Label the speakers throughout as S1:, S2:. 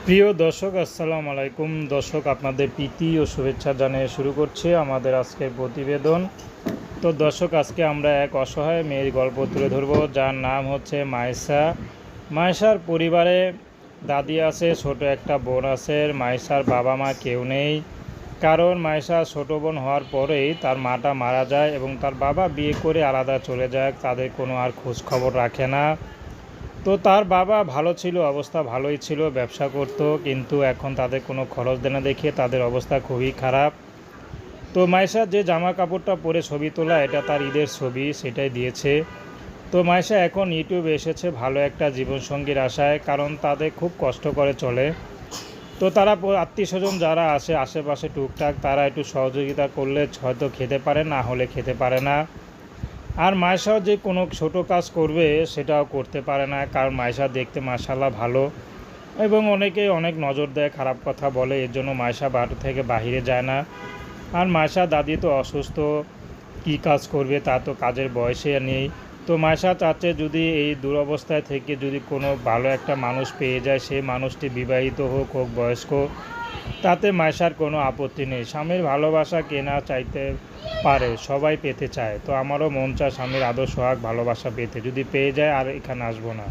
S1: প্রিয় দর্শক, আসসালামু আলাইকুম। দর্শক, আপনাদের প্রীতি ও শুভেচ্ছা জানিয়ে শুরু করছে আমাদের আজকের প্রতিবেদন। তো দর্শক, আজকে আমরা এক অসহায় মেয়ের গল্প তুলে ধরব, যার নাম হচ্ছে মায়েশা। মায়েশার পরিবারে দাদি আছে, ছোট একটা বোন আছে। মায়েশার বাবা মা কেউ নেই, কারণ মায়েশা ছোট বোন হওয়ার পরেই তার মাটা মারা যায় এবং তার বাবা বিয়ে করে আলাদা চলে যায়, তাদের কোনো আর খোঁজ খবর রাখে না। তো তার বাবা ভালো ছিল, অবস্থা ভালোই ছিল, ব্যবসা করত, কিন্তু এখন তাদের কোনো খরচ দেয় না দেখে তাদের অবস্থা খুবই খারাপ। তো মায়েশা যে জামা কাপড়টা পরে ছবি তোলা, এটা তার ঈদের ছবি, সেটাই দিয়েছে। তো মায়েশা এখন ইউটিউবে এসেছে ভালো একটা জীবনসঙ্গীর আশায়, কারণ তাদের খুব কষ্ট করে চলে। তো তারা আত্মীয় স্বজন যারা আসে আশেপাশে টুকটাক, তারা একটু সহযোগিতা করলে হয়তো খেতে পারে, না হলে খেতে পারে না। আর মায়েশাও যে কোনো ছোট কাজ করবে সেটাও করতে পারে না, কারণ মায়েশা দেখতে মাশাআল্লাহ ভালো এবং অনেকেই অনেক নজর দেয়, খারাপ কথা বলে, এর জন্য মায়েশা বাড়ি থেকে বাহিরে যায় না। আর মায়েশা দাদি তো অসুস্থ, কি কাজ করবে, তা তো কাজের বয়সে নেই। তো মায়েশা চাচ্ছে যদি এই দুরবস্থায় থেকে যদি কোনো ভালো একটা মানুষ পেয়ে যায়, সেই মানুষটি বিবাহিত হোক বয়স্ক, তাতে মায়েশার কোনো আপত্তি নেই। স্বামীর ভালোবাসা কে না চাইতে পারে, সবাই পেতে চায়। তো আমারও মন চায় স্বামীর আদর সোহাগ ভালোবাসা পেতে, যদি পেয়ে যায় আর এখানে আসবো না।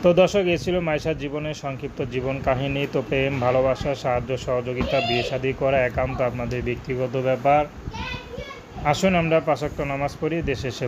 S1: তো দর্শক, এ ছিল মায়েশার জীবনের সংক্ষিপ্ত জীবন কাহিনী। তো প্রেম, ভালোবাসা, সাহায্য সহযোগিতা, বিয়ে শাদী করা একান্ত আপনাদের ব্যক্তিগত ব্যাপার। আসুন আমরা ৫ ওয়াক্ত নামাজ পড়ি, দেশের সেবা